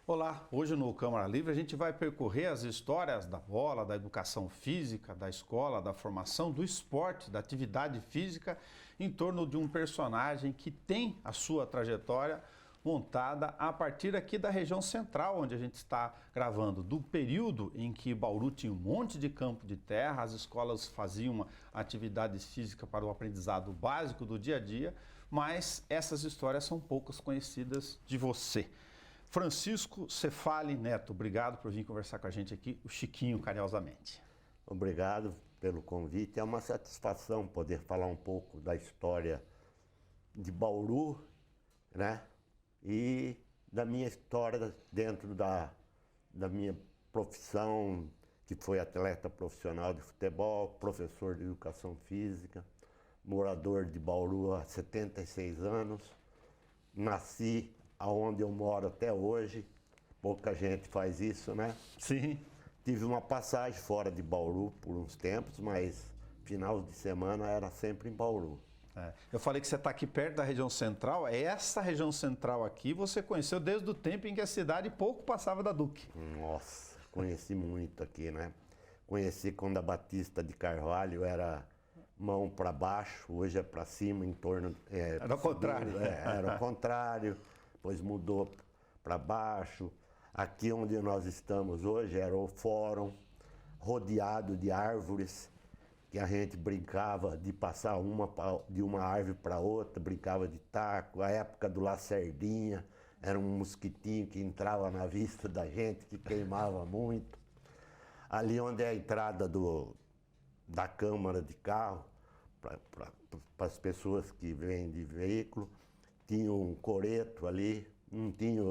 Olá, hoje no Câmara Livre a gente vai percorrer as histórias da bola, da educação física, da escola, da formação, do esporte, da atividade física em torno de um personagem que tem a sua trajetória montada a partir aqui da região central, onde a gente está gravando, do período em que Bauru tinha um monte de campo de terra, as escolas faziam atividades físicas para o aprendizado básico do dia a dia, mas essas histórias são poucas conhecidas de você. Francisco Cefali Neto, obrigado por vir conversar com a gente aqui, o Chiquinho, carinhosamente. Obrigado pelo convite, é uma satisfação poder falar um pouco da história de Bauru, né? E da minha história dentro da minha profissão, que foi atleta profissional de futebol, professor de educação física, morador de Bauru há 76 anos, nasci aonde eu moro até hoje, pouca gente faz isso, né? Sim. Tive uma passagem fora de Bauru por uns tempos, mas final de semana era sempre em Bauru. Eu falei que você está aqui perto da região central, essa região central aqui você conheceu desde o tempo em que a cidade pouco passava da Duque. Nossa, conheci muito aqui, né? Conheci quando a Batista de Carvalho era mão para baixo, hoje é para cima, em torno... Era o contrário. Era o contrário, depois mudou para baixo. Aqui onde nós estamos hoje era o fórum, rodeado de árvores, que a gente brincava de passar de uma árvore para outra, brincava de taco. A época do Lacerdinha, era um mosquitinho que entrava na vista da gente, que queimava muito. Ali onde é a entrada da câmara de carro, para as pessoas que vêm de veículo, tinha um coreto ali, não tinha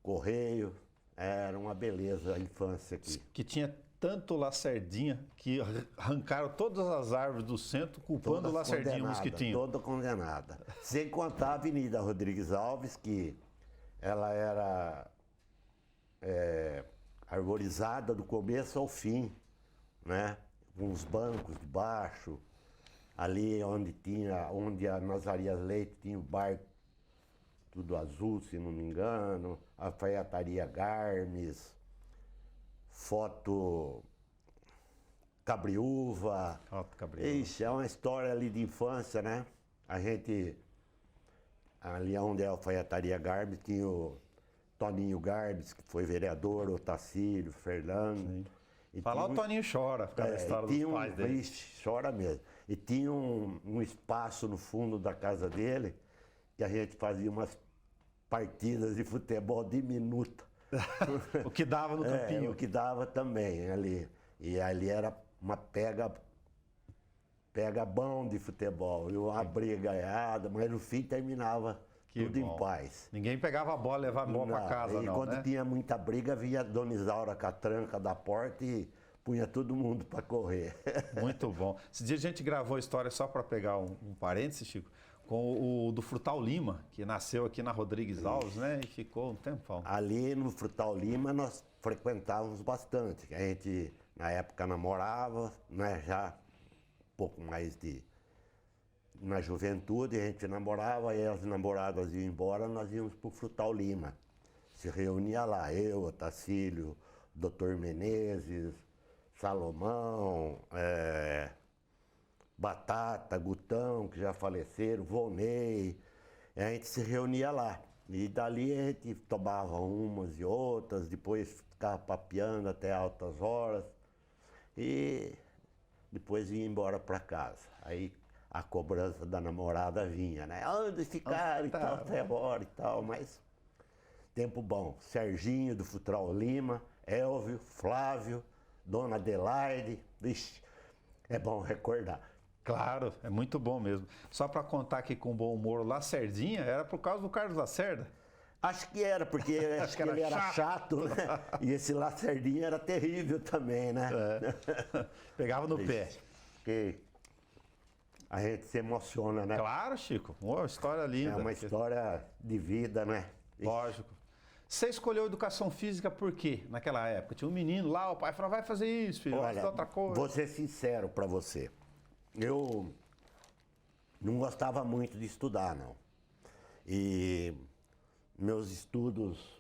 correio, era uma beleza a infância aqui. Que tinha tanto Lacerdinha que arrancaram todas as árvores do centro culpando o Lacerdinha, o mosquitinho. Toda condenada. Sem contar a Avenida Rodrigues Alves, que ela era arborizada do começo ao fim, né? Com os bancos de baixo, ali onde a Nazarias Leite tinha o bar Tudo Azul, se não me engano, a alfaiataria Garmes, Foto Cabriúva. Ixi, é uma história ali de infância, né? A gente, ali onde é a alfaiataria Garmes, tinha o Toninho Garbes, que foi vereador, o Tacílio, Fernando. Falar o Toninho chora, ficar na história dos pais dele. Ixi, chora mesmo. E tinha um espaço no fundo da casa dele, que a gente fazia umas partidas de futebol diminuta. O que dava no campinho. O que dava também ali. E ali era uma pega bom de futebol, e uma brigaiada, mas no fim terminava tudo em paz. Ninguém pegava a bola e levava a bola para casa, não, quando né? tinha muita briga, via a Dona Isaura com a tranca da porta e punha todo mundo para correr. Muito bom. Esse dia a gente gravou a história, só para pegar um parênteses, Chico, com o do Frutal Lima, que nasceu aqui na Rodrigues Alves, né? E ficou um tempão. Ali no Frutal Lima nós frequentávamos bastante. A gente, na época, namorava, né? Já um pouco mais na juventude, a gente namorava, e as namoradas iam embora, nós íamos para o Frutal Lima. Se reunia lá, eu, o Tacílio, o Dr. Menezes, Salomão, Batata, Gutão, que já faleceram, Volney, a gente se reunia lá. E dali a gente tomava umas e outras, depois ficava papeando até altas horas e depois ia embora para casa. Aí a cobrança da namorada vinha, né? Onde ficaram e tal, até agora e tal, mas tempo bom. Serginho do Frutal Lima, Elvio, Flávio, Dona Adelaide, vixe, é bom recordar. Claro, é muito bom mesmo. Só para contar aqui com bom humor, Lacerdinha era por causa do Carlos Lacerda? Acho que era, porque acho que ele era chato, né? E esse Lacerdinha era terrível também, né? Pegava no pé. Porque a gente se emociona, né? Claro, Chico. Uma história linda. É uma história de vida, né? Lógico. Você escolheu educação física por quê naquela época? Tinha um menino lá, o pai falou, vai fazer isso, filho, vai fazer outra coisa. Vou ser sincero para você. Eu não gostava muito de estudar, não. E meus estudos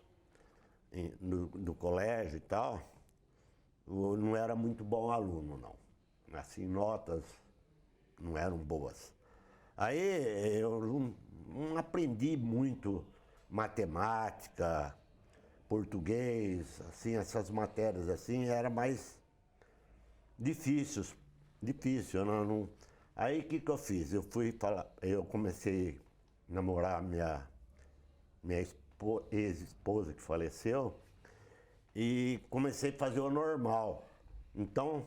no colégio e tal, eu não era muito bom aluno, não. Assim, notas não eram boas. Aí eu não aprendi muito matemática, português, assim, essas matérias assim, era mais difícil. Eu Aí o que eu fiz? Eu comecei a namorar minha ex-esposa que faleceu e comecei a fazer o normal. Então,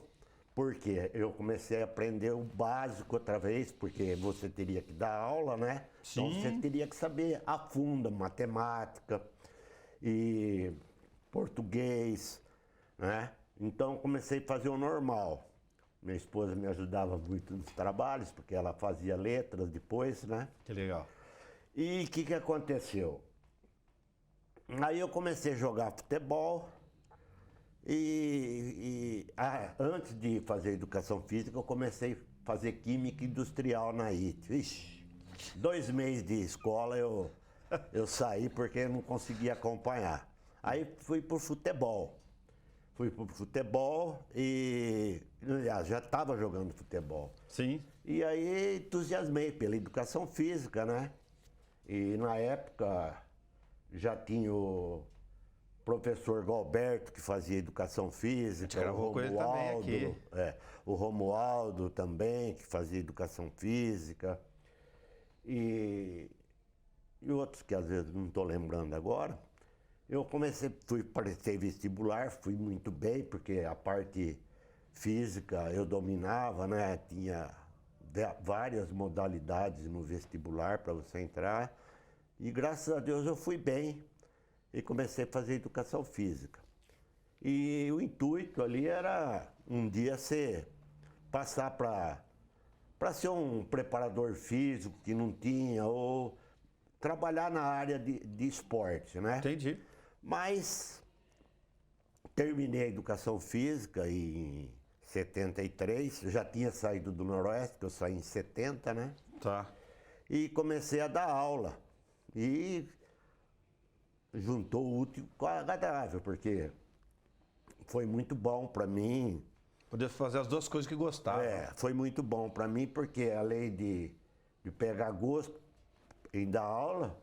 por quê? Eu comecei a aprender o básico outra vez, porque você teria que dar aula, né? Sim. Então você teria que saber a fundo matemática e português, né? Então comecei a fazer o normal. Minha esposa me ajudava muito nos trabalhos, porque ela fazia letras depois, né? Que legal. E o que aconteceu? Aí eu comecei a jogar futebol antes de fazer educação física, eu comecei a fazer química industrial na IT. Ixi, 2 meses de escola eu saí porque eu não conseguia acompanhar. Aí fui pro futebol. Aliás, já estava jogando futebol. Sim. E aí entusiasmei pela educação física, né? E na época já tinha o professor Galberto que fazia educação física, gravou com ele também aqui. O Romualdo também que fazia educação física e outros que às vezes não estou lembrando agora. Eu prestei vestibular, fui muito bem, porque a parte física eu dominava, né? Tinha várias modalidades no vestibular para você entrar. E graças a Deus eu fui bem e comecei a fazer educação física. E o intuito ali era um dia passar para ser um preparador físico que não tinha, ou trabalhar na área de esporte, né? Entendi. Mas terminei a educação física em 73, já tinha saído do Noroeste, que eu saí em 70, né? Tá. E comecei a dar aula. E juntou o útil com o agradável, porque foi muito bom para mim. Poder fazer as duas coisas que gostava. Foi muito bom para mim, porque além de pegar gosto em dar aula,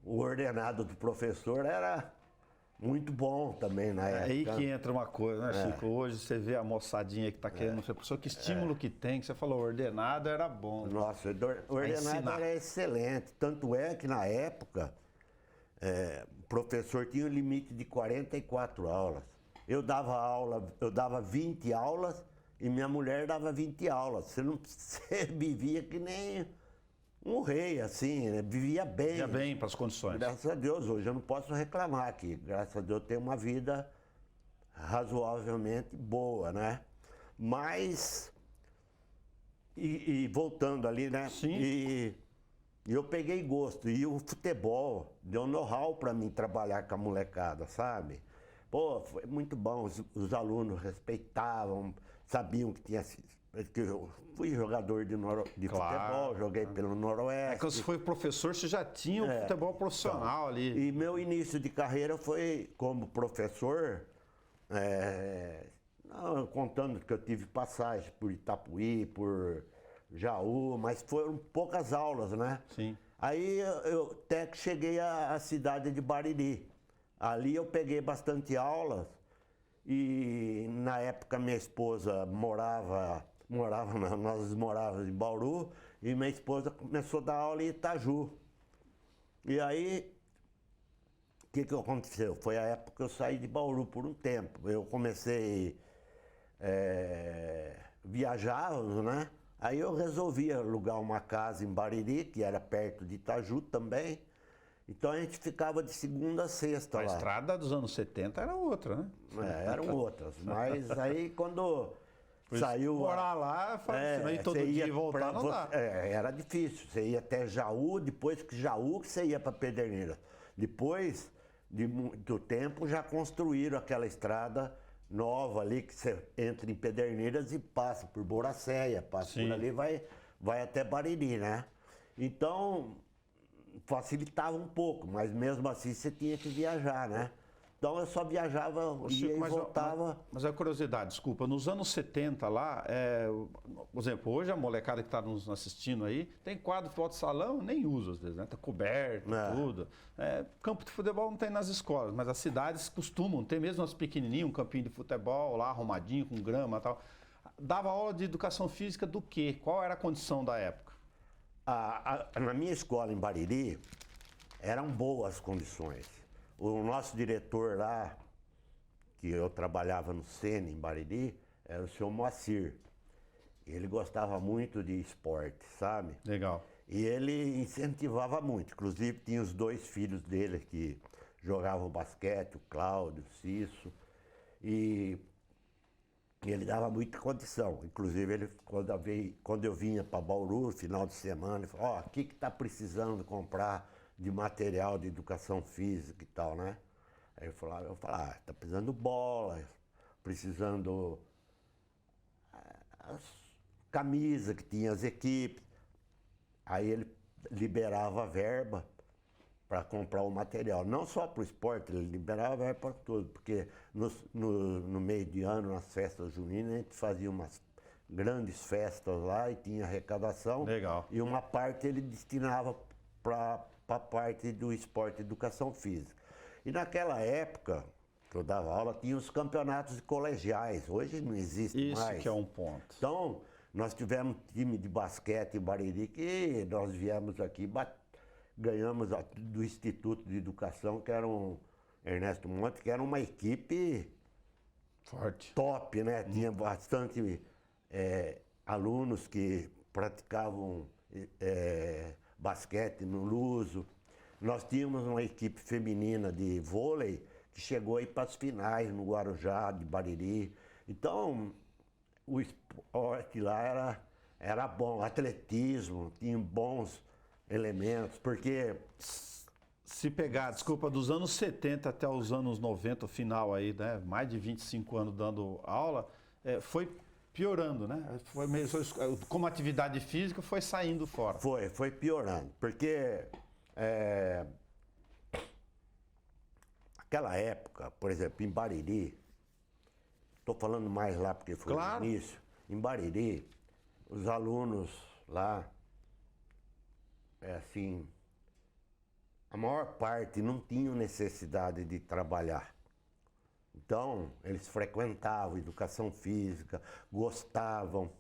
o ordenado do professor era muito bom também na época. É aí que entra uma coisa, né, Chico? Hoje você vê a moçadinha que está querendo ser professor, que estímulo que tem, que você falou, ordenado era bom. Nossa, o ordenado era excelente. Tanto é que na época, o professor tinha um limite de 44 aulas. Eu dava 20 aulas e minha mulher dava 20 aulas. Você vivia que nem um rei, assim, né? Vivia bem. Vivia bem para as condições. Graças a Deus, hoje eu não posso reclamar aqui. Graças a Deus eu tenho uma vida razoavelmente boa, né? Mas, voltando ali, né? Sim. E eu peguei gosto. E o futebol deu know-how para mim trabalhar com a molecada, sabe? Pô, foi muito bom. Os alunos respeitavam, sabiam que tinha... que eu fui jogador de futebol, joguei pelo Noroeste. É que você foi professor, você já tinha o futebol profissional ali. E meu início de carreira foi como professor, não, contando que eu tive passagem por Itapuí, por Jaú, mas foram poucas aulas, né? Sim. Aí eu até que cheguei à cidade de Bariri. Ali eu peguei bastante aulas e na época minha esposa nós morávamos em Bauru e minha esposa começou a dar aula em Itaju. E aí, o que aconteceu? Foi a época que eu saí de Bauru por um tempo. Eu comecei viajávamos, né? Aí eu resolvi alugar uma casa em Bariri, que era perto de Itaju também. Então a gente ficava de segunda a sexta lá. A estrada dos anos 70 era outra, né? Eram outras. Mas aí quando saiu... Morar lá, senão ir todo dia e voltar não dá. Era difícil. Você ia até Jaú, depois que Jaú que você ia para Pederneiras. Depois de muito tempo já construíram aquela estrada nova ali, que você entra em Pederneiras e passa por Boracéia, passa por ali, vai até Bariri, né? Então... facilitava um pouco, mas mesmo assim você tinha que viajar, né? Então eu só viajava, Ô, ia Chico, e voltava. mas a curiosidade, desculpa, nos anos 70 lá, por exemplo, hoje a molecada que está nos assistindo aí, tem quadro de futebol de salão, nem usa às vezes, né? Tá coberto, tudo. Campo de futebol não tem nas escolas, mas as cidades costumam ter mesmo as pequenininhas, um campinho de futebol lá, arrumadinho, com grama e tal. Dava aula de educação física do quê? Qual era a condição da época? Na minha escola em Bariri, eram boas condições. O nosso diretor lá, que eu trabalhava no Sene, em Bariri, era o senhor Moacir. Ele gostava muito de esporte, sabe? Legal. E ele incentivava muito. Inclusive, tinha os 2 filhos dele que jogavam basquete, o Cláudio, o Cício. E ele dava muita condição. Inclusive, ele, quando eu vinha para Bauru, final de semana, ele falou, o que está precisando comprar de material de educação física e tal, né? Aí eu falava, tá precisando bola, precisando as camisas que tinha as equipes. Aí ele liberava a verba para comprar o material, não só para o esporte, ele liberava a verba para tudo, porque no meio de ano, nas festas juninas, a gente fazia umas grandes festas lá e tinha arrecadação. Legal. E uma parte ele destinava para a parte do esporte e educação física. E naquela época que eu dava aula, tinha os campeonatos colegiais, hoje não existe mais. Isso que é um ponto. Então, nós tivemos time de basquete em Bariri que nós viemos aqui, ganhamos do Instituto de Educação, que era um Ernesto Monte, que era uma equipe Forte. top, né? Tinha bastante alunos que praticavam basquete no Luso. Nós tínhamos uma equipe feminina de vôlei que chegou aí para as finais no Guarujá, de Bariri. Então, o esporte lá era bom, atletismo, tinha bons elementos, porque... Se pegar, desculpa, dos anos 70 até os anos 90, final aí, né? Mais de 25 anos dando aula, foi piorando, né? Como atividade física, foi saindo fora. Foi piorando, porque aquela época, por exemplo, em Bariri, estou falando mais lá porque foi Claro. no início, em Bariri, os alunos lá, assim, a maior parte não tinham necessidade de trabalhar. Então, eles frequentavam educação física, gostavam.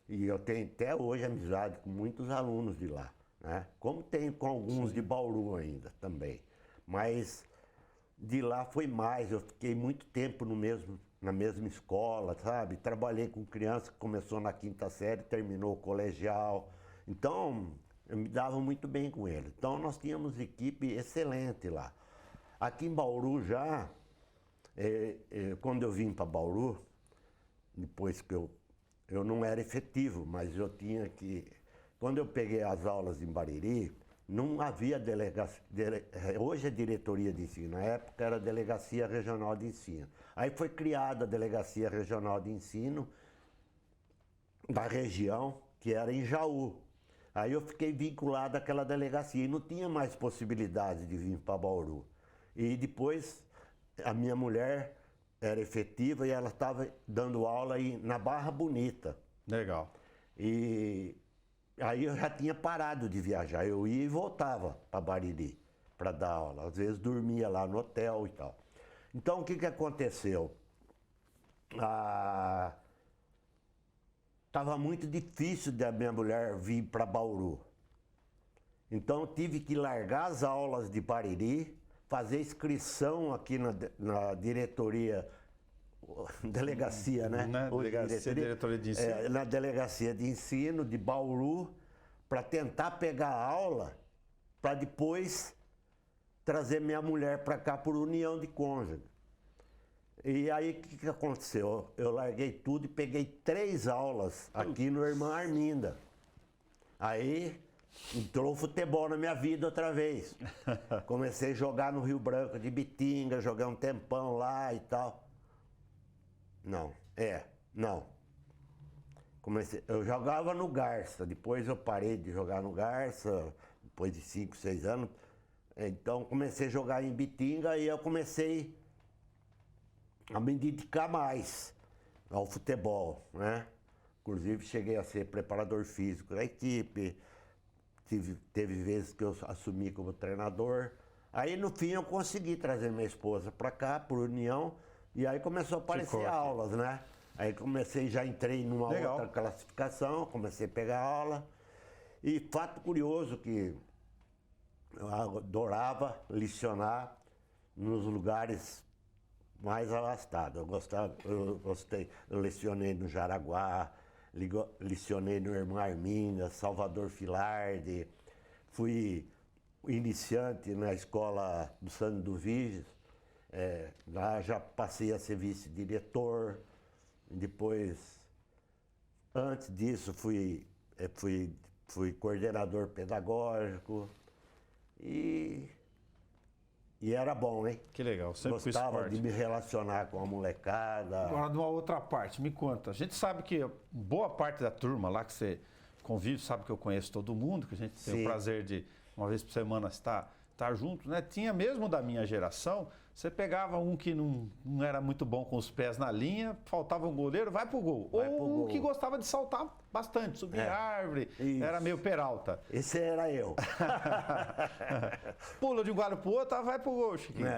E eu tenho até hoje amizade com muitos alunos de lá, né? Como tenho com alguns de Bauru ainda também. Mas de lá foi mais, eu fiquei muito tempo na mesma escola, sabe? Trabalhei com criança que começou na 5ª série, terminou o colegial. Então, eu me dava muito bem com ele. Então, nós tínhamos equipe excelente lá. Aqui em Bauru já, quando eu vim para Bauru, depois que eu não era efetivo, mas eu tinha que... Quando eu peguei as aulas em Bariri, não havia delegacia... Hoje é diretoria de ensino, na época era Delegacia Regional de Ensino. Aí foi criada a Delegacia Regional de Ensino da região, que era em Jaú. Aí eu fiquei vinculado àquela delegacia e não tinha mais possibilidade de vir para Bauru. E depois a minha mulher era efetiva e ela estava dando aula aí na Barra Bonita. Legal. E aí eu já tinha parado de viajar, eu ia e voltava para Bariri para dar aula. Às vezes dormia lá no hotel e tal. Então o que aconteceu? Estava muito difícil da minha mulher vir para Bauru. Então tive que largar as aulas de Bariri, fazer inscrição aqui na diretoria, delegacia, né? Diretoria de ensino. Na delegacia de ensino de Bauru, para tentar pegar a aula, para depois trazer minha mulher para cá por união de cônjuge. E aí o que aconteceu? Eu larguei tudo e peguei 3 aulas aqui no Irmã Arminda. Aí entrou o futebol na minha vida outra vez. Comecei a jogar no Rio Branco de Bitinga, joguei um tempão lá e tal. Não. Eu jogava no Garça, depois eu parei de jogar no Garça, depois de 5, 6 anos. Então comecei a jogar em Bitinga e eu comecei a me dedicar mais ao futebol, né? Inclusive cheguei a ser preparador físico da equipe, teve vezes que eu assumi como treinador. Aí no fim eu consegui trazer minha esposa para cá, por união, e aí começou a aparecer aulas, né? Aí já entrei numa outra classificação, comecei a pegar aula. E fato curioso que eu adorava lecionar nos lugares mais abastados. Eu lecionei no Jaraguá, lecionei no Irmã Arminda, Salvador Filardi, fui iniciante na escola do Sandro do Viges, lá já passei a ser vice-diretor, depois, antes disso, fui coordenador pedagógico e era bom, hein? Que legal, sempre gostava de me relacionar com a molecada. Agora, de uma outra parte, me conta. A gente sabe que boa parte da turma lá que você convive, sabe que eu conheço todo mundo, que a gente tem o prazer de, uma vez por semana, estar junto, né? Tinha mesmo da minha geração, você pegava um que não era muito bom com os pés na linha, faltava um goleiro, vai pro gol. Ou um que gostava de saltar bastante, subir em árvore, era meio Peralta. Esse era eu. Pula de um galho pro outro, vai pro gol, Chiquinho.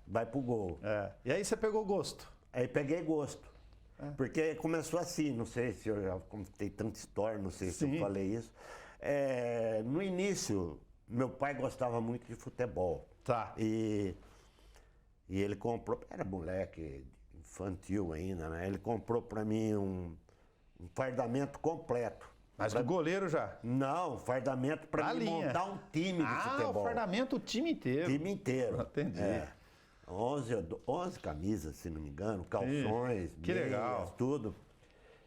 Vai pro gol. E aí você pegou gosto. Aí peguei gosto. Porque começou assim, não sei se eu já contei tanta história, não sei se eu falei isso. No início, meu pai gostava muito de futebol. Tá. E ele comprou, era moleque infantil ainda, né? Ele comprou para mim um fardamento completo. Mas o goleiro já? Não, fardamento para mim montar um time de futebol. O fardamento, o time inteiro. Time inteiro. Entendi. 11 camisas, se não me engano, calções, que meias, legal. Tudo.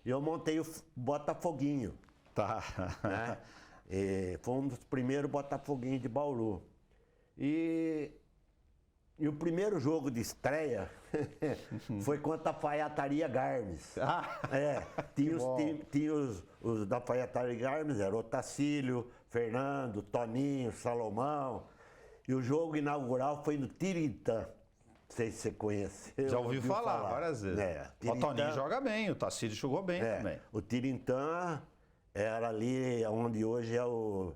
E eu montei o Botafoguinho. Tá. Né? Foi um dos primeiros Botafoguinhos de Bauru. E o primeiro jogo de estreia foi contra a Alfaiataria Garmes. Tinha os da Alfaiataria Garmes, era o Tacílio, Fernando, Toninho, Salomão. E o jogo inaugural foi no Tirintã. Não sei se você conheceu. Já ouviu falar várias vezes. O Toninho joga bem, o Tacílio jogou bem também. O Tirintã era ali onde hoje é o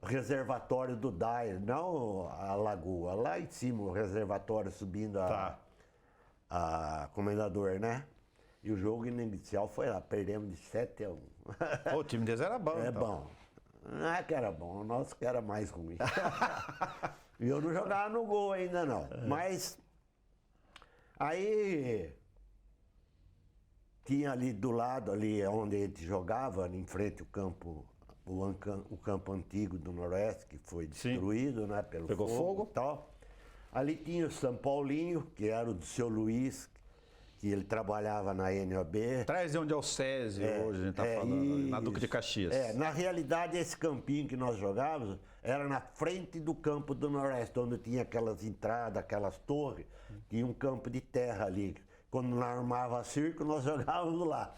reservatório do Dair, não a lagoa, lá em cima o reservatório subindo a Comendador, né? E o jogo inicial foi lá, perdemos de 7-1. O time deles era bom. Então. Bom. Não é que era bom, o nosso que era mais ruim. E eu não jogava no gol ainda não. Mas aí tinha ali do lado, ali onde a gente jogava, em frente ao campo, o campo antigo do Noroeste, que foi destruído, né, pelo fogo e tal. Ali tinha o São Paulinho, que era o do seu Luiz, que ele trabalhava na NOB. Atrás de onde é o SESI hoje, a gente está falando, na Duque de Caxias. Na realidade, esse campinho que nós jogávamos era na frente do campo do Noroeste, onde tinha aquelas entradas, aquelas torres, tinha um campo de terra ali. Quando nós armava circo, nós jogávamos lá.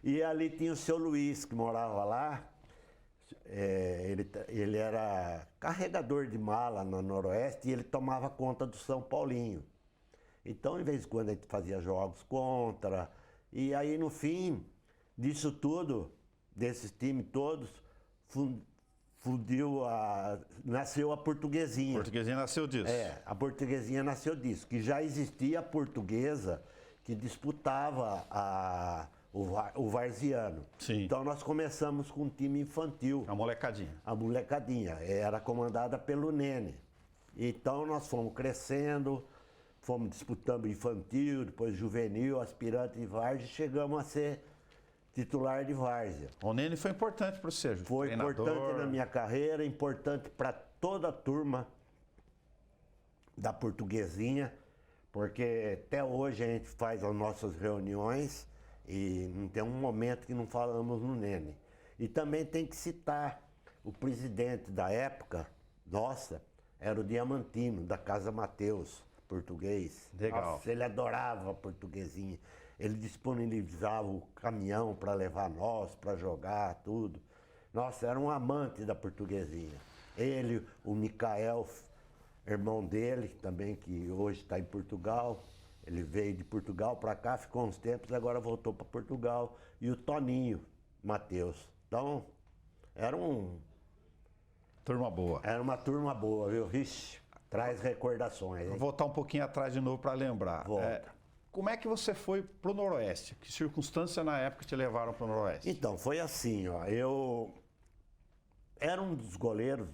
E ali tinha o seu Luiz, que morava lá. Ele era carregador de mala no Noroeste e ele tomava conta do São Paulinho. Então, de vez em quando, a gente fazia jogos contra. E aí, no fim disso tudo, desses times todos, nasceu a Portuguesinha. A Portuguesinha nasceu disso. A Portuguesinha nasceu disso, que já existia a Portuguesa que disputava o Varziano. Sim. Então nós começamos com um time infantil. A molecadinha. A molecadinha. Era comandada pelo Nene. Então nós fomos crescendo, fomos disputando infantil, depois juvenil, aspirante de várzea, e chegamos a ser titular de várzea. O Nene foi importante para você, Foi treinador. importante na minha carreira, importante para toda a turma da Portuguesinha, porque até hoje a gente faz as nossas reuniões e não tem um momento que não falamos no Nene. E também tem que citar o presidente da época, nossa, era o Diamantino, da Casa Mateus, português. Legal. Nossa, ele adorava a Portuguesinha. Ele disponibilizava o caminhão para levar nós, para jogar, tudo. Nossa, era um amante da Portuguesinha. Ele, o Micael irmão dele também, que hoje está em Portugal. Ele veio de Portugal para cá, ficou uns tempos, agora voltou para Portugal. E o Toninho Matheus. Então, Turma boa. era uma turma boa, viu? Vixe, traz recordações, Vou hein? voltar um pouquinho atrás de novo para lembrar. Volta. Como é que você foi para o Noroeste? Que circunstâncias na época te levaram para o Noroeste? Então, foi assim, ó. Eu era um dos goleiros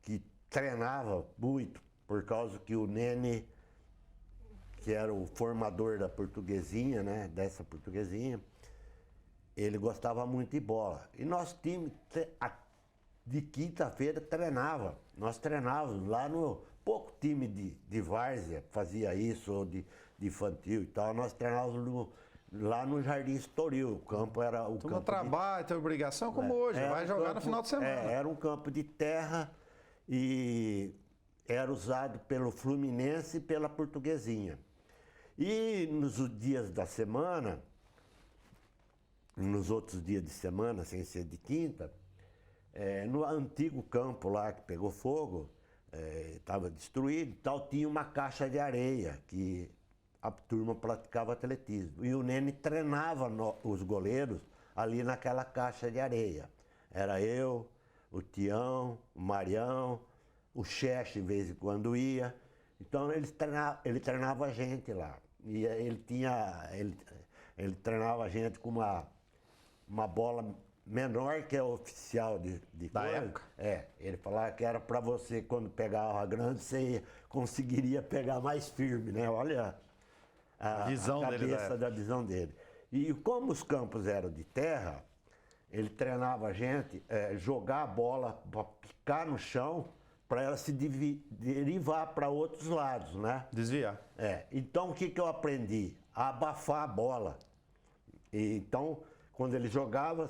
que treinava muito, por causa que o Nene, que era o formador da Portuguesinha, né? Dessa Portuguesinha, ele gostava muito de bola. E nosso time, de quinta-feira, treinava. Nós treinávamos lá no... Pouco time de várzea fazia isso, ou de infantil e tal. Nós treinávamos lá no Jardim Estoril. O campo era o Turma campo trabalha, tem obrigação como hoje, era vai um jogar campo- no final de semana. Era um campo de terra e era usado pelo Fluminense e pela Portuguesinha. E nos dias da semana, nos outros dias de semana, sem ser de quinta, no antigo campo lá que pegou fogo, estava destruído e tal, tinha uma caixa de areia que a turma praticava atletismo. E o Nene treinava os goleiros ali naquela caixa de areia. Era eu, o Tião, o Marião, o Cheche, de vez em quando ia. Então ele treinava a gente lá. E ele treinava a gente com uma bola menor que a oficial de Da coisa. época? Ele falava que era para você, quando pegava a grande, você conseguiria pegar mais firme, né? Olha a Visão dele da cabeça época. da visão dele. E como os campos eram de terra, ele treinava a gente jogar a bola para picar no chão, para ela se derivar para outros lados, né? Desviar. Então o que eu aprendi? A abafar a bola. Então, quando ele jogava,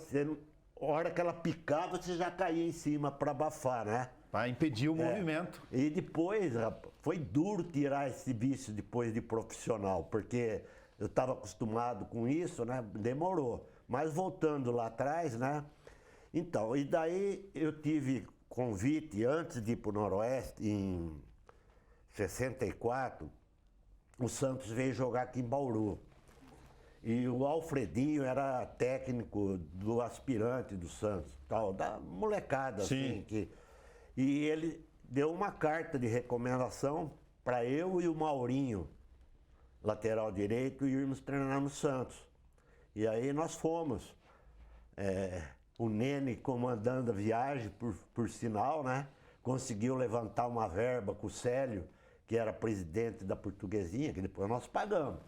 a hora que ela picava, você já caía em cima para abafar, né? Para impedir o movimento. E depois, rapaz, foi duro tirar esse vício depois de profissional, porque eu estava acostumado com isso, né? Demorou. Mas voltando lá atrás, né? Então, e daí eu tive convite, antes de ir para o Noroeste, em 64, o Santos veio jogar aqui em Bauru. E o Alfredinho era técnico do aspirante do Santos, tal, da molecada, Sim. assim. E ele deu uma carta de recomendação para eu e o Maurinho, lateral direito, irmos treinar no Santos. E aí nós fomos. O Nene comandando a viagem, por sinal, né? Conseguiu levantar uma verba com o Célio, que era presidente da Portuguesinha, que depois nós pagamos.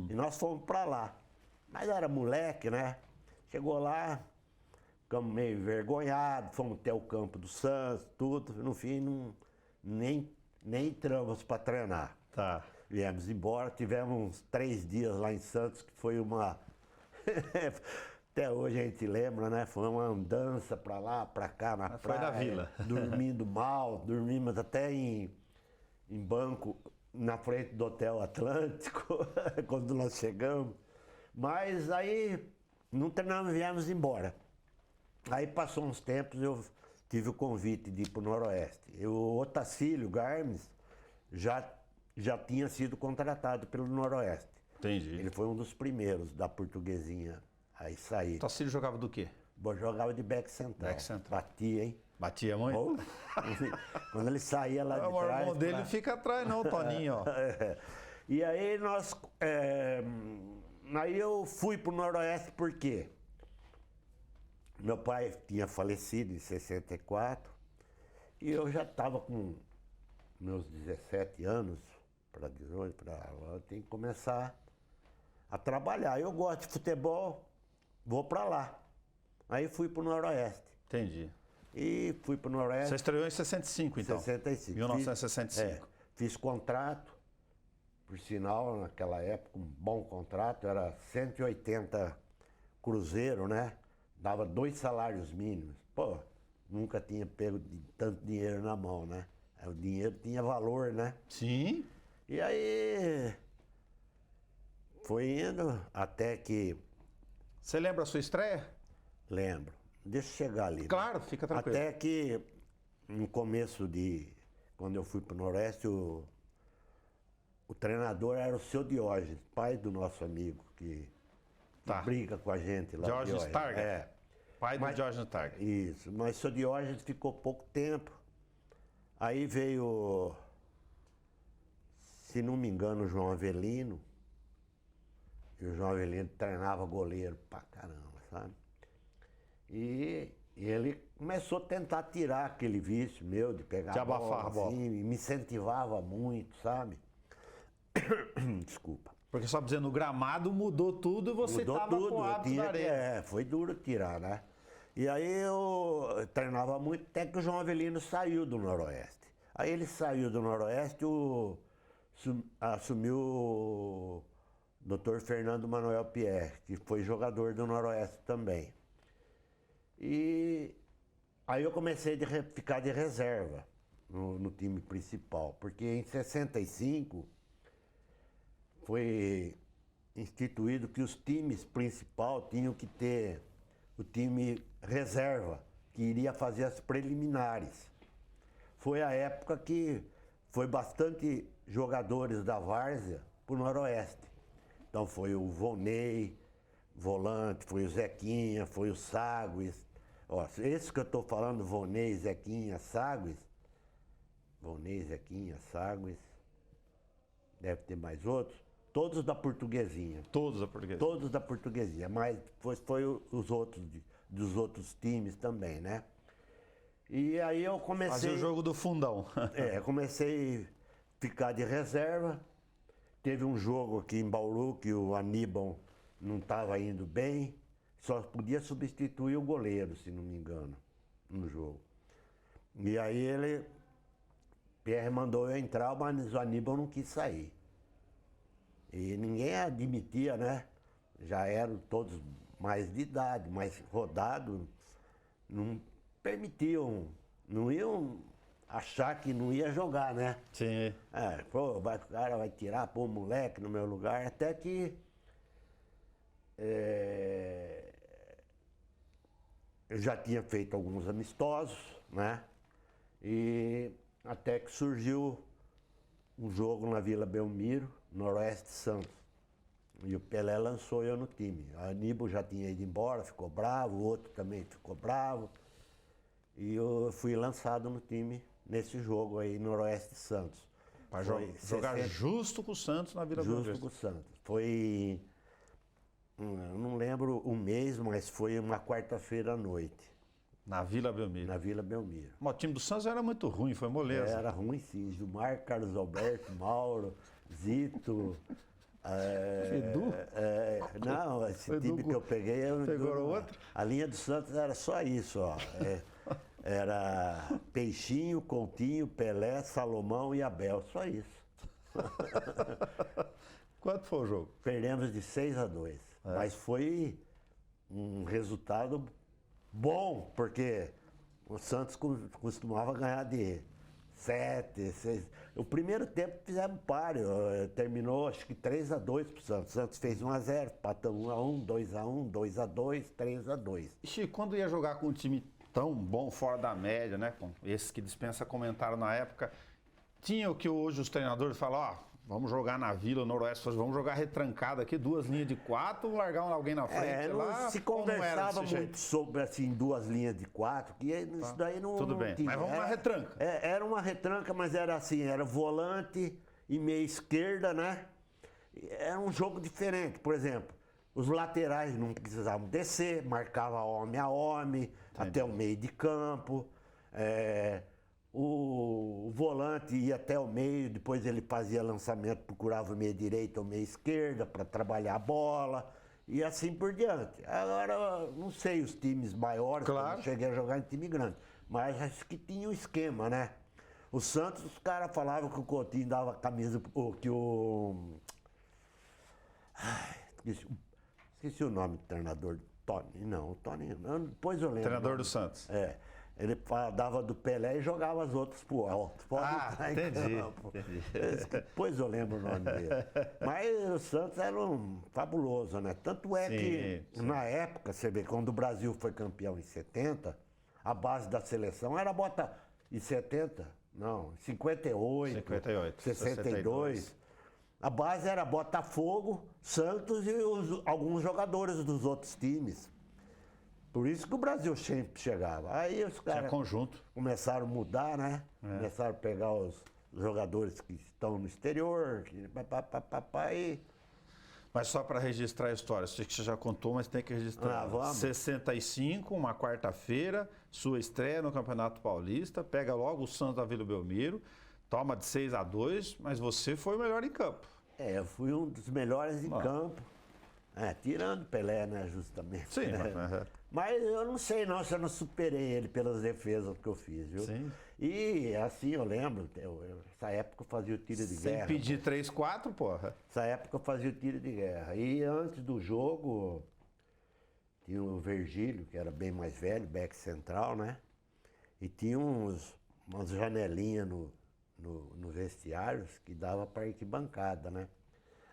E nós fomos para lá. Mas era moleque, né? Chegou lá, ficamos meio envergonhados, fomos até o campo do Santos, tudo. No fim, nem entramos para treinar. Tá. Viemos embora, tivemos uns 3 dias lá em Santos, que foi uma... Até hoje a gente lembra, né? Foi uma andança para lá, para cá, na Foi praia. na vila. Dormindo mal, dormimos até em banco na frente do Hotel Atlântico, quando nós chegamos. Mas aí não treinamos, viemos embora. Aí passou uns tempos, eu tive o convite de ir para o Noroeste. O Otacílio Garmes já tinha sido contratado pelo Noroeste. Entendi. Ele foi um dos primeiros da Portuguesinha a sair. O Tacílio jogava do quê? Jogava de back central. Back central. Batia, hein? Batia muito? Oh, quando ele saía lá de O trás... irmão dele não fica atrás não, Toninho, ó. E aí aí eu fui pro Noroeste por quê? Meu pai tinha falecido em 64 e eu já estava com meus 17 anos, para 18, eu tenho que começar a trabalhar. Eu gosto de futebol, vou para lá. Aí fui pro Noroeste. Entendi. E fui pro Noroeste. Você estreou em 65, então? 65. 1965. Fiz contrato, por sinal, naquela época, um bom contrato, era 180 cruzeiro, né? Dava 2 salários mínimos. Pô, nunca tinha pego tanto dinheiro na mão, né? O dinheiro tinha valor, né? Sim. E aí foi indo até que... Você lembra a sua estreia? Lembro. Deixa eu chegar ali. Claro, fica tranquilo. Até que no começo quando eu fui para o Noroeste, o treinador era o seu Diógenes, pai do nosso amigo, que brinca com a gente lá. Diógenes Targa? É. Pai do Diógenes Targa. Isso, mas o seu Diógenes ficou pouco tempo. Aí veio, se não me engano, o João Avelino. E o João Avelino treinava goleiro pra caramba, sabe? E ele começou a tentar tirar aquele vício meu de pegar a bola, assim, e me incentivava muito, sabe? Desculpa. Porque só dizendo, o gramado mudou tudo e você estava com o hábito da areia. Foi duro tirar, né? E aí eu treinava muito, até que o João Avelino saiu do Noroeste. Aí ele saiu do Noroeste, assumiu o Dr. Fernando Manuel Pierre, que foi jogador do Noroeste também. E aí eu comecei a ficar de reserva no time principal, porque em 65 foi instituído que os times principais tinham que ter o time reserva, que iria fazer as preliminares. Foi a época que foi bastante jogadores da várzea para o Noroeste. Então foi o Vonei, volante, foi o Zequinha, foi o Ságues. Ó, esse que eu estou falando, Vonei, Zequinha, Ságues, deve ter mais outros, todos da Portuguesinha. Todos da Portuguesinha. Todos da Portuguesinha, mas foi os outros, dos outros times também, né? E aí eu comecei... Fazia o jogo do fundão. Comecei a ficar de reserva. Teve um jogo aqui em Bauru que o Aníbal não estava indo bem, só podia substituir o goleiro, se não me engano, no jogo. E aí Pierre mandou eu entrar, mas o Aníbal não quis sair. E ninguém admitia, né? Já eram todos mais de idade, mais rodados, não permitiam, não iam achar que não ia jogar, né? Sim. O cara vai tirar, pôr o moleque no meu lugar, até que eu já tinha feito alguns amistosos, né? E até que surgiu um jogo na Vila Belmiro, Noroeste Santos. E o Pelé lançou eu no time. A Aníbal já tinha ido embora, ficou bravo, o outro também ficou bravo. E eu fui lançado no time nesse jogo aí, Noroeste Santos. Para jogar justo com o Santos na Vila Belmiro. Justo com o Santos. Foi, eu não lembro o mês, mas foi uma quarta-feira à noite. Na Vila Belmiro. Na Vila Belmiro. Mas o time do Santos era muito ruim, foi moleza. Era ruim sim, Gilmar, Carlos Alberto, Mauro, Zito... Edu? Não, esse time que eu peguei... Pegou outro? A linha do Santos era só isso, ó. Era Peixinho, Coutinho, Pelé, Salomão e Abel, só isso. Quanto foi o jogo? Perdemos de 6-2, mas foi um resultado bom, porque o Santos costumava ganhar de 7, 6. O primeiro tempo fizemos páreo, terminou acho que 3-2 pro Santos. O Santos fez 1-0, patamos 1-1, 2-1, 2-2, 3-2. E Chico, quando ia jogar com um time tão bom, fora da média, né? Com esses que dispensa comentário na época, tinha o que hoje os treinadores falam, ó, vamos jogar na Vila, Noroeste, vamos jogar retrancado aqui, 2 linhas de 4, largar alguém na frente lá. Se conversava muito sobre, assim, 2 linhas de 4, que isso daí não... Tudo bem, tinha. mas vamos na retranca. Era uma retranca, mas era assim, era volante e meia esquerda, né? Era um jogo diferente, por exemplo, os laterais não precisavam descer, marcava homem a homem, até o meio de campo, o volante ia até o meio, depois ele fazia lançamento, procurava o meia direita ou meia esquerda para trabalhar a bola e assim por diante. Agora, não sei os times maiores, claro. Eu cheguei a jogar em time grande, mas acho que tinha um esquema, né? O Santos, os caras falavam que o Coutinho dava camisa, que o... Esqueci o nome do treinador, Tony, não, o Tony, depois eu lembro. Treinador do Santos. Ele dava do Pelé e jogava as outras pro alto. Entendi. Depois eu lembro o nome dele. Mas o Santos era fabuloso, né? Tanto é que, na época, você vê, quando o Brasil foi campeão em 70, a base da seleção era em 70, Não, 58, 58, 62. A base era Botafogo, Santos e alguns jogadores dos outros times. Por isso que o Brasil sempre chegava. Aí os Tinha caras conjunto. começaram a mudar, né? Começaram a pegar os jogadores que estão no exterior, e... Mas só para registrar a história, sei que você já contou, mas tem que registrar. Vamos. 65, uma quarta-feira, sua estreia no Campeonato Paulista, pega logo o Santos da Vila Belmiro, toma de 6-2, mas você foi o melhor em campo. Eu fui um dos melhores em campo. Tirando Pelé, né, justamente. Sim, Mas eu não sei não se eu não superei ele pelas defesas que eu fiz, viu? Sim. E assim, eu lembro, essa época eu fazia o tiro de guerra. Sem pedir 3-4, porra. Essa época eu fazia o tiro de guerra. E antes do jogo, tinha o Virgílio, que era bem mais velho, back central, né? E tinha umas janelinhas no vestiário que dava para arquibancada, né?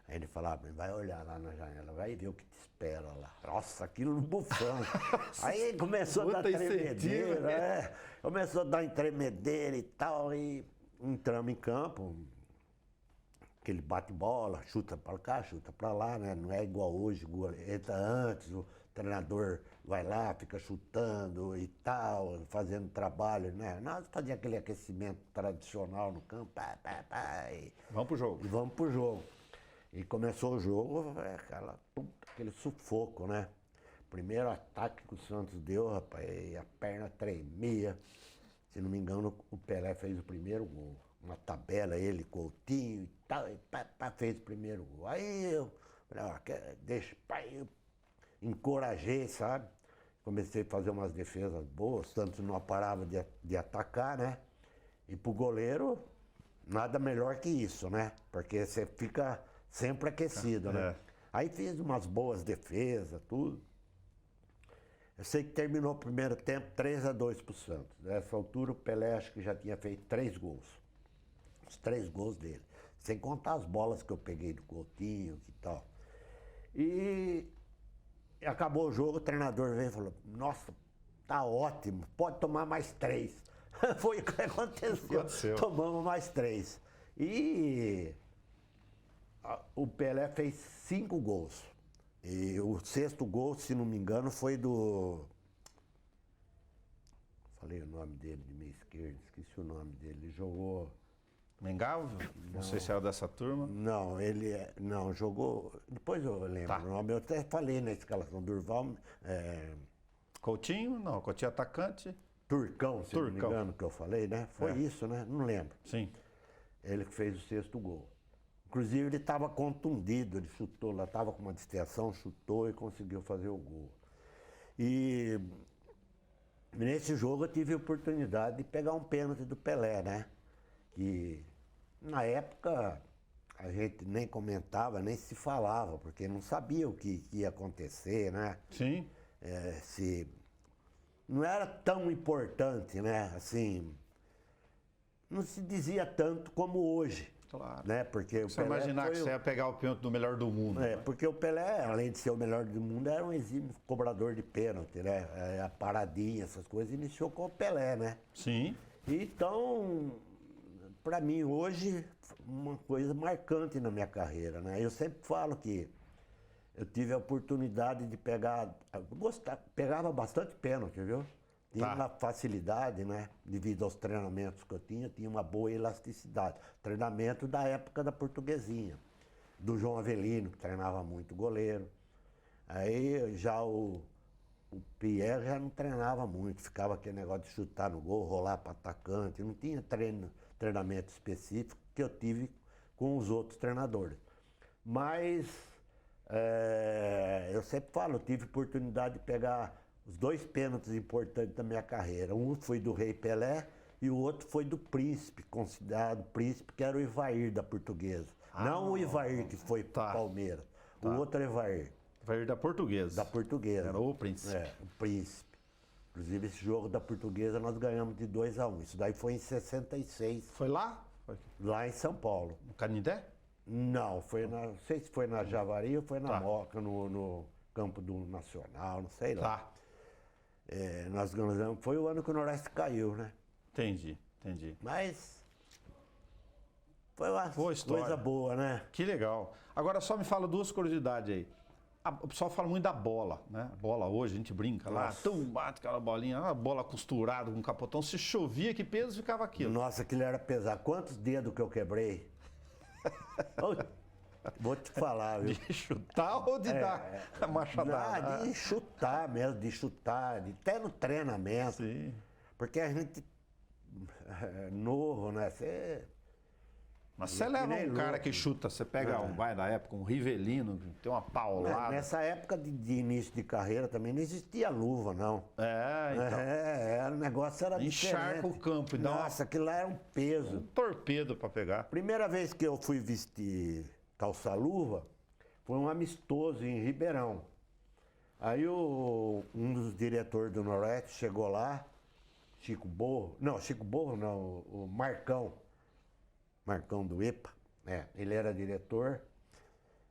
Aí ele falava, vai olhar lá na janela, vai ver o que te espera lá. Nossa, aquilo no bufão. Aí começou a dar tremedeira, começou a dar tremedeira e tal, e entramos em campo, aquele bate-bola, chuta para cá, chuta para lá, né? Não é igual hoje, entra antes, o treinador vai lá, fica chutando e tal, fazendo trabalho, né? Nós fazíamos aquele aquecimento tradicional no campo, Vamos pro jogo. E vamos pro jogo. E começou o jogo, aquele sufoco, né? Primeiro ataque que o Santos deu, rapaz, e a perna tremia. Se não me engano, o Pelé fez o primeiro gol. Uma tabela, ele, Coutinho e tal, e fez o primeiro gol. Aí eu falei, deixa, eu encorajei, sabe? Comecei a fazer umas defesas boas, o Santos não parava de atacar, né? E pro goleiro, nada melhor que isso, né? Porque você fica sempre aquecido, né? Aí fiz umas boas defesas, tudo. Eu sei que terminou o primeiro tempo 3-2 pro Santos. Nessa altura o Pelé acho que já tinha feito 3 gols. Os 3 gols dele. Sem contar as bolas que eu peguei do Coutinho e tal. E acabou o jogo, o treinador veio e falou, nossa, tá ótimo, pode tomar mais 3. Foi o que aconteceu. Tomamos mais 3. E o Pelé fez 5 gols. E o 6º gol, se não me engano, foi do... Falei o nome dele de meia esquerda, esqueci o nome dele. Ele jogou... Mengal? Não sei se era dessa turma. Não, ele não jogou... Depois eu lembro o nome. Eu até falei na escalação. Durval... Coutinho? Não, Coutinho atacante. Turcão, se não me engano, que eu falei, né? Foi isso, né? Não lembro. Sim. Ele que fez o 6º gol. Inclusive, ele estava contundido, ele chutou lá, estava com uma distensão, chutou e conseguiu fazer o gol. E nesse jogo eu tive a oportunidade de pegar um pênalti do Pelé, né? Que na época a gente nem comentava, nem se falava, porque não sabia o que ia acontecer, né? Sim. Não era tão importante, né? Assim, não se dizia tanto como hoje. Claro. Né? Porque você imaginar que você ia pegar o pênalti do melhor do mundo. Né? Porque o Pelé, além de ser o melhor do mundo, era um exímio cobrador de pênalti, né? A paradinha, essas coisas, iniciou com o Pelé, né? Sim. Então, para mim, hoje, uma coisa marcante na minha carreira, né? Eu sempre falo que eu tive a oportunidade de pegava bastante pênalti, viu? Tinha uma facilidade, né? Devido aos treinamentos que eu tinha uma boa elasticidade. Treinamento da época da Portuguesinha, do João Avelino, que treinava muito goleiro. Aí já o Pierre já não treinava muito, ficava aquele negócio de chutar no gol, rolar para atacante. Não tinha treinamento específico que eu tive com os outros treinadores. Mas eu sempre falo, eu tive oportunidade de pegar os 2 pênaltis importantes da minha carreira. Um foi do Rei Pelé e o outro foi do Príncipe, considerado Príncipe, que era o Ivair da Portuguesa. Não o Ivair que foi para Palmeiras, o outro Ivair. Ivair da Portuguesa. Da Portuguesa. Era o Príncipe. O Príncipe. Inclusive esse jogo da Portuguesa nós ganhamos de 2-1. Isso daí foi em 66. Foi lá? Lá em São Paulo. No Canindé? Não, não sei se foi na Javari ou foi na Moca, no campo do Nacional, não sei lá. Nós ganhamos, foi o ano que o Noroeste caiu, né? Entendi. Entendi. Mas foi uma Boa história. coisa boa, né? Que legal. Agora só me fala duas curiosidades aí. O pessoal fala muito da bola, né? A bola hoje, a gente brinca lá, bate aquela bolinha, a bola costurada com capotão. Se chovia, que peso ficava aquilo? Nossa, aquilo era pesado. Quantos dedos que eu quebrei? Vou te falar, viu? De chutar ou de dar a machadada? De chutar mesmo, até no treinamento. Sim. Porque a gente é novo, né? Mas você leva um cara que chuta, você pega vai da época, um Rivelino, que tem uma paulada. Nessa época de início de carreira também não existia luva, não. Então. O negócio era encharca diferente. o campo e dá Nossa, aquilo lá era um peso. um torpedo para pegar. Primeira vez que eu fui vestir calça-luva foi um amistoso em Ribeirão. Aí um dos diretores do Noroeste chegou lá, Chico Borro não, o Marcão do EPA, ele era diretor,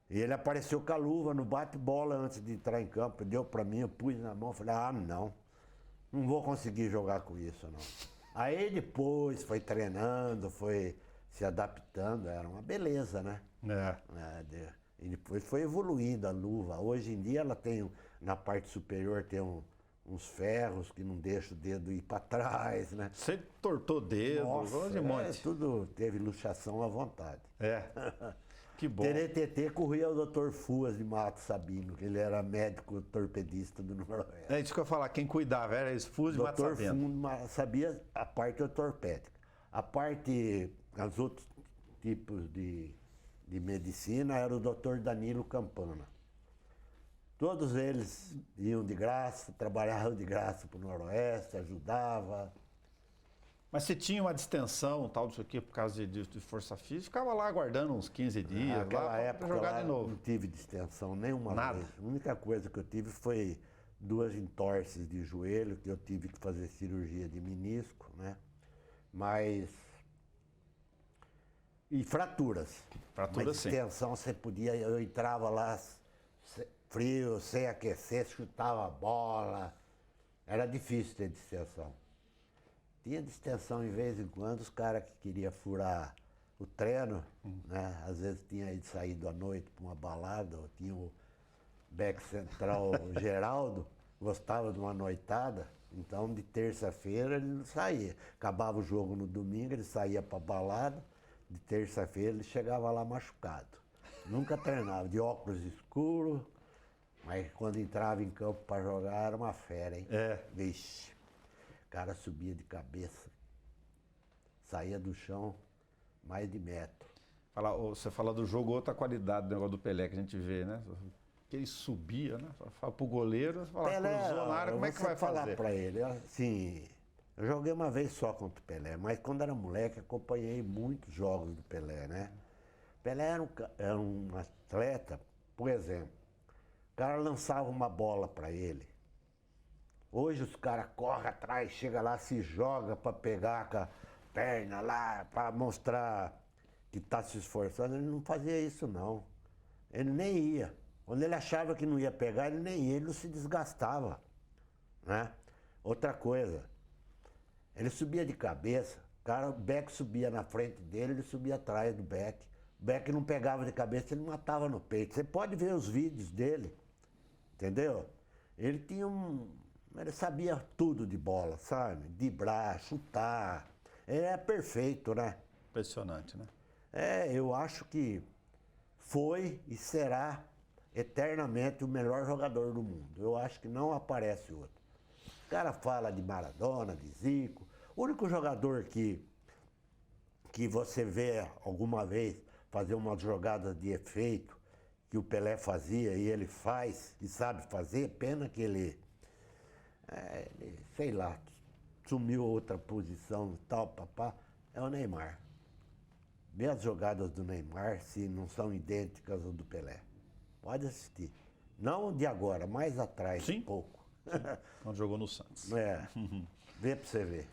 e ele apareceu com a luva no bate-bola antes de entrar em campo, deu pra mim, eu pus na mão, falei, não vou conseguir jogar com isso, não. Aí depois foi treinando, foi se adaptando, era uma beleza, né? E depois foi evoluindo a luva. Hoje em dia ela tem, na parte superior tem uns ferros que não deixam o dedo ir para trás, né? Você tortou dedo, Nossa, um monte. Tudo teve luxação à vontade. Que bom. TTT corria o Dr. Fuas de Mato Sabino, que ele era médico torpedista do Noroeste. É isso que eu ia falar, quem cuidava era esse Fuas de Mato Sabino. Dr. sabia a parte ortopédica. Os outros tipos de medicina era o Dr. Danilo Campana. Todos eles iam de graça, trabalhavam de graça para o Noroeste, ajudavam. Mas você tinha uma distensão, tal, disso aqui, por causa de força física, ficava lá aguardando uns 15 dias, Naquela época pra jogar lá, de novo. não tive distensão nenhuma Nada. vez. A única coisa que eu tive foi 2 entorses de joelho, que eu tive que fazer cirurgia de menisco, né? E fraturas. Fraturas, sim. Distensão, eu entrava lá frio, sem aquecer, chutava a bola. Era difícil ter distensão. Tinha distensão em vez em quando, os caras que queriam furar o treino, né? Às vezes tinha saído à noite para uma balada, ou tinha o back central Geraldo, gostava de uma noitada, então de terça-feira ele não saía. Acabava o jogo no domingo, ele saía para balada, de terça-feira ele chegava lá machucado. Nunca treinava, de óculos escuros, mas quando entrava em campo para jogar era uma fera, hein? Vixe, o cara subia de cabeça, saía do chão mais de metro. Você fala do jogo, outra qualidade do negócio do Pelé que a gente vê, né? Que ele subia, né? Fala pro goleiro, fala, cruzou na área, como é que vai falar fazer? Para ele, assim, eu joguei uma vez só contra o Pelé, mas quando era moleque acompanhei muitos jogos do Pelé, né? Pelé era um atleta, por exemplo, o cara lançava uma bola para ele. Hoje os caras correm atrás, chega lá, se joga para pegar com a perna lá, para mostrar que está se esforçando. Ele não fazia isso, não. Ele nem ia. Quando ele achava que não ia pegar, ele nem ia, ele não se desgastava, né? Outra coisa, ele subia de cabeça, o Beck subia na frente dele, ele subia atrás do Beck. O Beck não pegava de cabeça, ele matava no peito. Você pode ver os vídeos dele, entendeu? Ele ele sabia tudo de bola, sabe? Driblar, chutar. Ele é perfeito, né? Impressionante, né? Eu acho que foi e será eternamente o melhor jogador do mundo. Eu acho que não aparece outro. O cara fala de Maradona, de Zico. O único jogador que você vê alguma vez fazer umas jogadas de efeito que o Pelé fazia e ele faz e sabe fazer, pena que ele sei lá, sumiu outra posição e tal, papá, é o Neymar. Vê as jogadas do Neymar se não são idênticas ao do Pelé. Pode assistir. Não de agora, mais atrás, Sim. um pouco. Quando jogou no Santos. Vê pra você ver.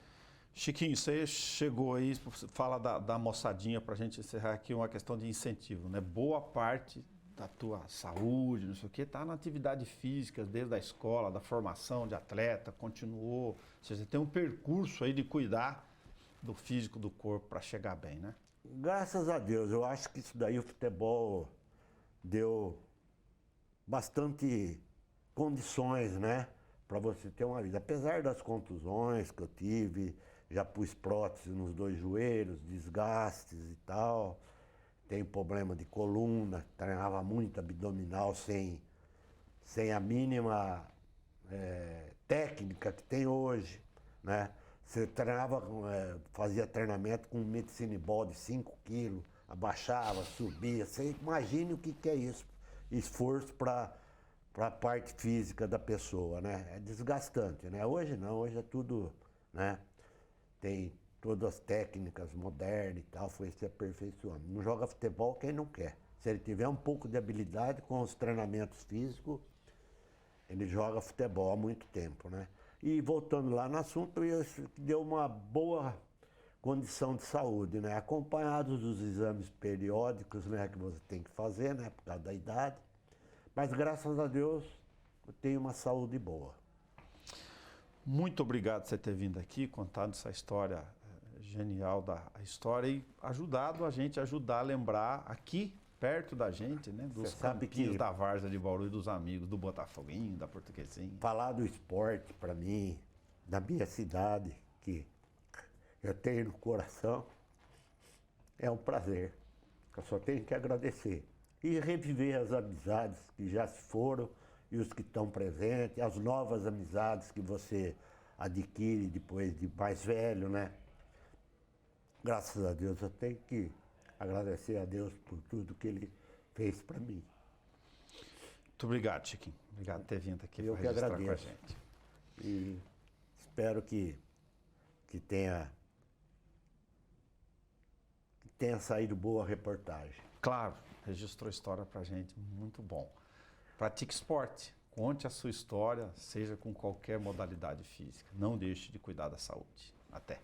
Chiquinho, você chegou aí, fala da moçadinha pra gente encerrar aqui uma questão de incentivo, né? Boa parte da tua saúde, não sei o quê, tá na atividade física, desde a escola, da formação de atleta, continuou. Ou seja, você tem um percurso aí de cuidar do físico do corpo para chegar bem, né? Graças a Deus, eu acho que isso daí o futebol deu bastante condições, né, para você ter uma vida. Apesar das contusões que eu tive, já pus prótese nos 2 joelhos, desgastes e tal, tenho problema de coluna, treinava muito abdominal sem a mínima técnica que tem hoje, né? Você treinava, fazia treinamento com um medicine ball de 5 quilos, abaixava, subia. Você imagine o que é isso, esforço para a parte física da pessoa, né? É desgastante, né? Hoje não, hoje é tudo, né? Tem todas as técnicas modernas e tal, foi se aperfeiçoando. Não joga futebol quem não quer. Se ele tiver um pouco de habilidade com os treinamentos físicos, ele joga futebol há muito tempo, né? E voltando lá no assunto, deu uma boa condição de saúde, né? Acompanhados dos exames periódicos, né, que você tem que fazer, né, por causa da idade. Mas graças a Deus eu tenho uma saúde boa. Muito obrigado por você ter vindo aqui, contado essa história genial da história e ajudado a gente a ajudar a lembrar aqui perto da gente, né, dos campinhos da Várzea de Bauru e dos amigos do Botafoguinho, da Portuguesinha. Falar do esporte para mim, da minha cidade, que eu tenho no coração, é um prazer. Eu só tenho que agradecer. E reviver as amizades que já se foram e os que estão presentes, as novas amizades que você adquire depois de mais velho, né? Graças a Deus, eu tenho que agradecer a Deus por tudo que Ele fez para mim. Muito obrigado, Chiquinho. Obrigado por ter vindo aqui para registrar com a gente. E espero que tenha saído boa reportagem. Claro, registrou história pra gente, muito bom. Pratique esporte, conte a sua história, seja com qualquer modalidade física. Não deixe de cuidar da saúde. Até.